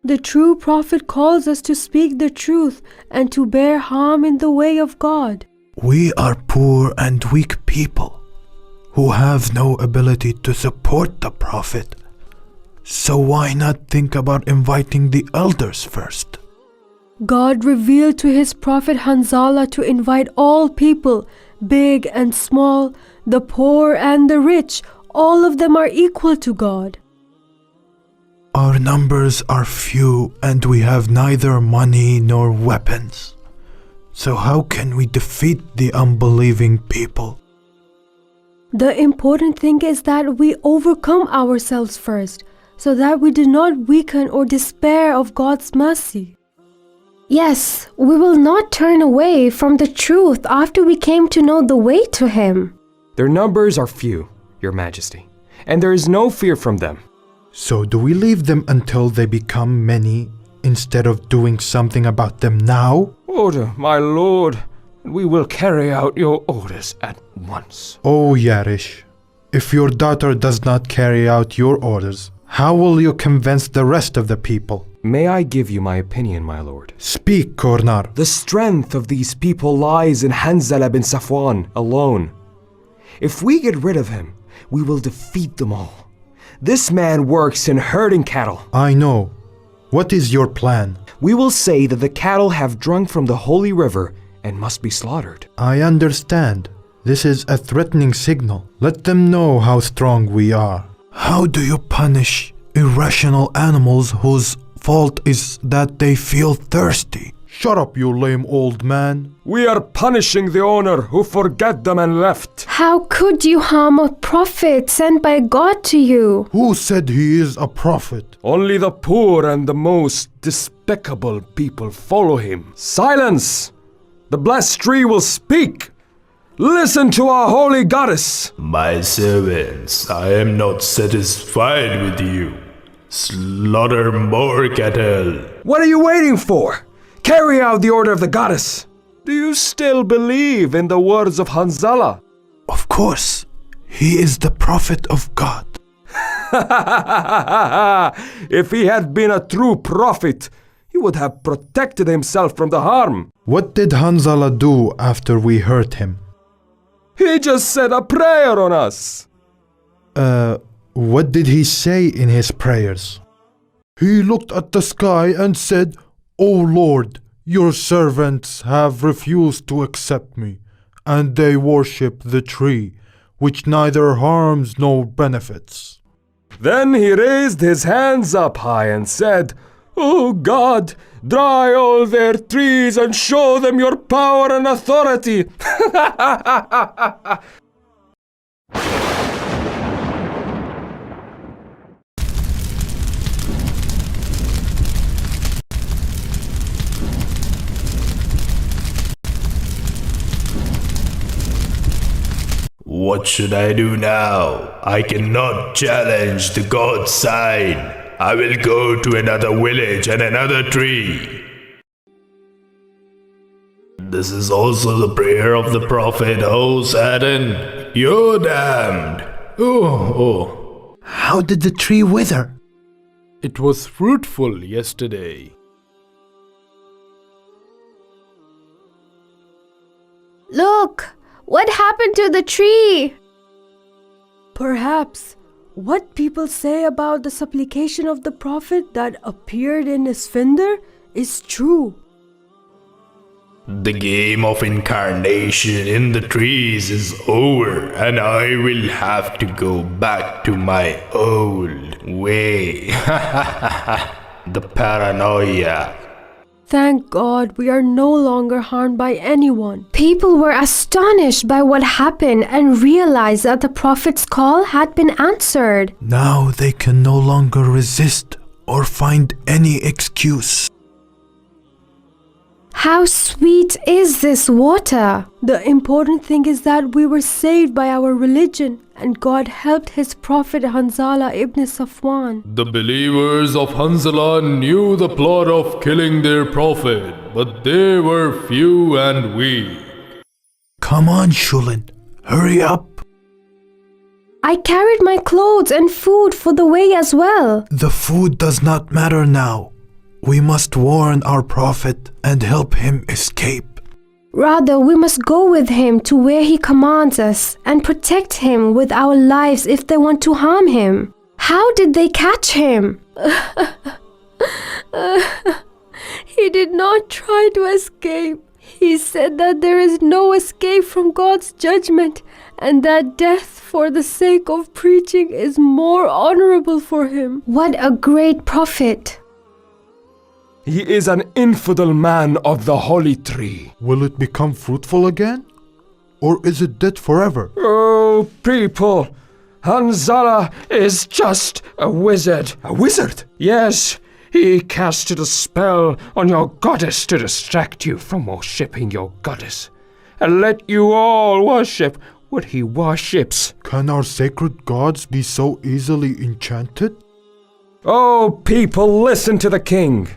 The true prophet calls us to speak the truth and to bear harm in the way of God. We are poor and weak people who have no ability to support the prophet. So why not think about inviting the elders first? God revealed to his prophet Hanzala to invite all people, big and small, the poor and the rich. All of them are equal to God. Our numbers are few and we have neither money nor weapons. So how can we defeat the unbelieving people? The important thing is that we overcome ourselves first, so that we do not weaken or despair of God's mercy. Yes, we will not turn away from the truth after we came to know the way to Him. Their numbers are few, Your Majesty, and there is no fear from them. So do we leave them until they become many instead of doing something about them now? Order, my lord, we will carry out your orders at once. Oh Yarish, if your daughter does not carry out your orders, how will you convince the rest of the people? May I give you my opinion, my lord? Speak, Kornar. The strength of these people lies in Hanzala bin Safwan alone. If we get rid of him, we will defeat them all. This man works in herding cattle. I know. What is your plan? We will say that the cattle have drunk from the holy river and must be slaughtered. I understand. This is a threatening signal. Let them know how strong we are. How do you punish irrational animals whose fault is that they feel thirsty? Shut up, you lame old man. We are punishing the owner who forgot them and left. How could you harm a prophet sent by God to you? Who said he is a prophet? Only the poor and the most despicable people follow him. Silence! The blessed tree will speak. Listen to our holy goddess. My servants, I am not satisfied with you. Slaughter more cattle. What are you waiting for? Carry out the order of the goddess. Do you still believe in the words of Hanzala? Of course. He is the prophet of God. If he had been a true prophet, he would have protected himself from the harm. What did Hanzala do after we hurt him? He just said a prayer on us. What did he say in his prayers? He looked at the sky and said, "O Lord, your servants have refused to accept me, and they worship the tree, which neither harms nor benefits." Then he raised his hands up high and said, "O God, dry all their trees and show them your power and authority." What should I do now? I cannot challenge the God's sign. I will go to another village and another tree. This is also the prayer of the prophet. Oh, Satan, you're damned. Oh. How did the tree wither? It was fruitful yesterday. Look! What happened to the tree? Perhaps what people say about the supplication of the prophet that appeared in his finger is true. The game of incarnation in the trees is over, and I will have to go back to my old way. The paranoia. Thank God we are no longer harmed by anyone. People were astonished by what happened and realized that the prophet's call had been answered. Now they can no longer resist or find any excuse. How sweet is this water? The important thing is that we were saved by our religion and God helped his prophet Hanzala ibn Safwan. The believers of Hanzala knew the plot of killing their prophet, but they were few and weak. Come on, Shulin, hurry up. I carried my clothes and food for the way as well. The food does not matter now. We must warn our prophet and help him escape. Rather, we must go with him to where he commands us and protect him with our lives if they want to harm him. How did they catch him? He did not try to escape. He said that there is no escape from God's judgment and that death for the sake of preaching is more honorable for him. What a great prophet! He is an infidel man of the holy tree. Will it become fruitful again? Or is it dead forever? Oh, people, Hanzala is just a wizard. A wizard? Yes, he casted a spell on your goddess to distract you from worshipping your goddess and let you all worship what he worships. Can our sacred gods be so easily enchanted? Oh, people, listen to the king.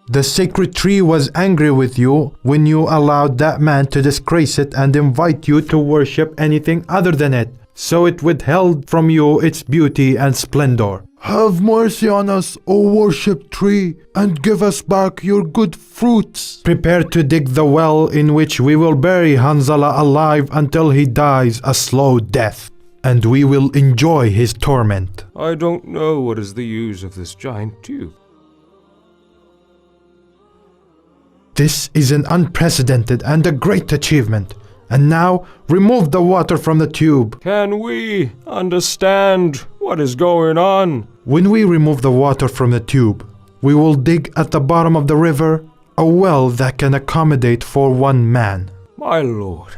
The sacred tree was angry with you when you allowed that man to disgrace it and invite you to worship anything other than it. So it withheld from you its beauty and splendor. Have mercy on us, O worship tree, and give us back your good fruits. Prepare to dig the well in which we will bury Hanzala alive until he dies a slow death, and we will enjoy his torment. I don't know what is the use of this giant tube. This is an unprecedented and a great achievement. And now, remove the water from the tube. Can we understand what is going on? When we remove the water from the tube, we will dig at the bottom of the river a well that can accommodate for one man. My lord,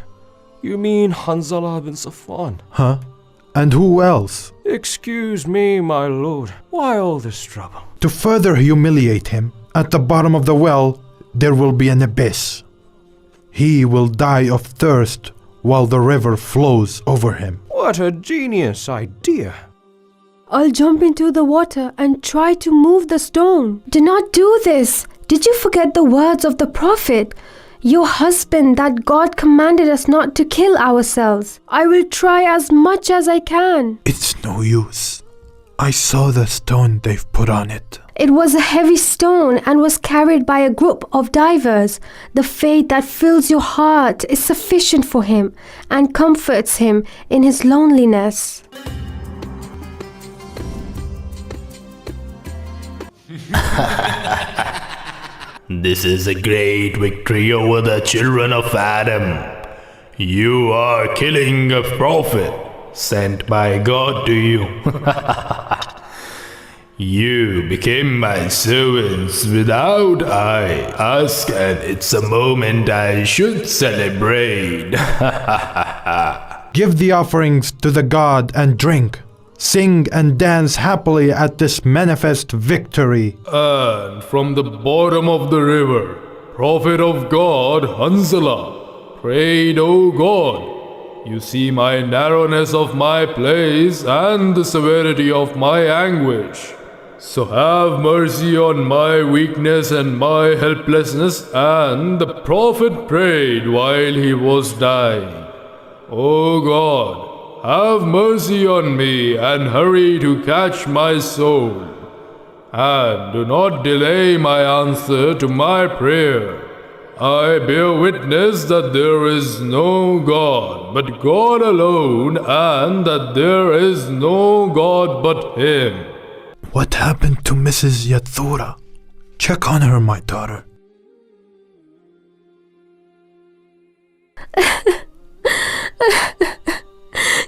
you mean Hanzala bin Safwan? Huh? And who else? Excuse me, my lord. Why all this trouble? To further humiliate him, at the bottom of the well, there will be an abyss. He will die of thirst while the river flows over him. What a genius idea. I'll jump into the water and try to move the stone. Do not do this. Did you forget the words of the prophet? Your husband, that God commanded us not to kill ourselves. I will try as much as I can. It's no use. I saw the stone they've put on it. It was a heavy stone and was carried by a group of divers. The faith that fills your heart is sufficient for him and comforts him in his loneliness. This is a great victory over the children of Adam. You are killing a prophet sent by God to you. You became my servants without I ask, and it's a moment I should celebrate. Give the offerings to the god and drink. Sing and dance happily at this manifest victory. And from the bottom of the river, prophet of God, Hanzala, prayed, O God, you see my narrowness of my place and the severity of my anguish. So have mercy on my weakness and my helplessness. And the prophet prayed while he was dying, O God, have mercy on me and hurry to catch my soul. And do not delay my answer to my prayer. I bear witness that there is no God but God alone, and that there is no God but Him. What happened to Mrs. Yathura? Check on her, my daughter.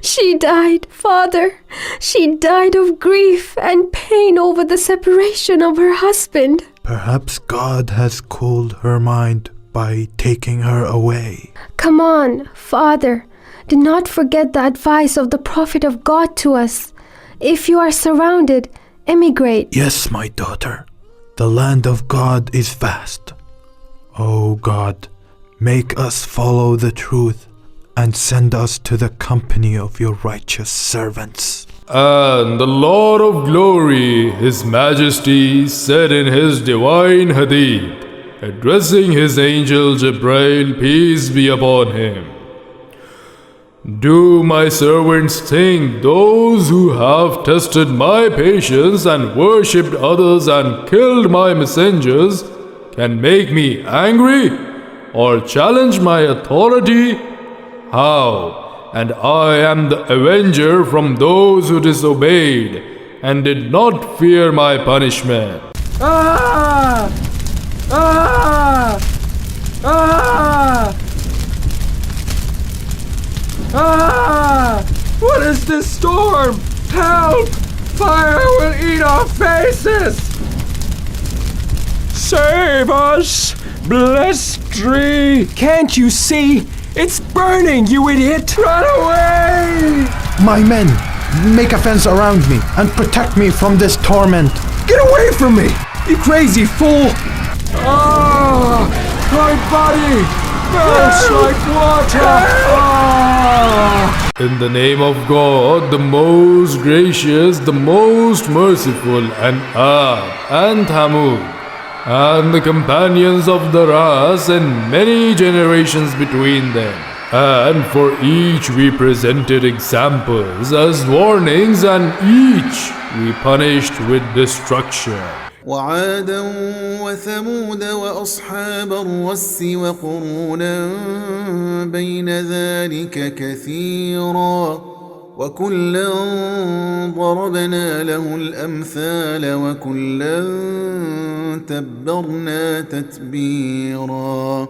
She died, Father. She died of grief and pain over the separation of her husband. Perhaps God has cooled her mind by taking her away. Come on, Father. Do not forget the advice of the prophet of God to us. If you are surrounded, emigrate. Yes, my daughter. The land of God is vast. O God, make us follow the truth and send us to the company of your righteous servants. And the Lord of glory, His Majesty, said in His divine hadith, addressing His angel Jibrail, peace be upon him, Do my servants think those who have tested my patience and worshipped others and killed my messengers can make me angry or challenge my authority? How? And I am the avenger from those who disobeyed and did not fear my punishment. Ah! Ah! Ah! Ah! What is this storm? Help! Fire will eat our faces! Save us! Blessed tree! Can't you see? It's burning, you idiot! Run away! My men, make a fence around me and protect me from this torment. Get away from me! You crazy fool! Ah! My body! Melts like water! Ah! In the name of God, the most gracious, the most merciful, and Ab and Thamud, and the companions of the Ras and many generations between them. And for each we presented examples as warnings, and each we punished with destruction. وعادا وثمود وأصحاب الرس وقرونا بين ذلك كثيرا وكلا ضربنا له الأمثال وكلا تبرنا تتبيرا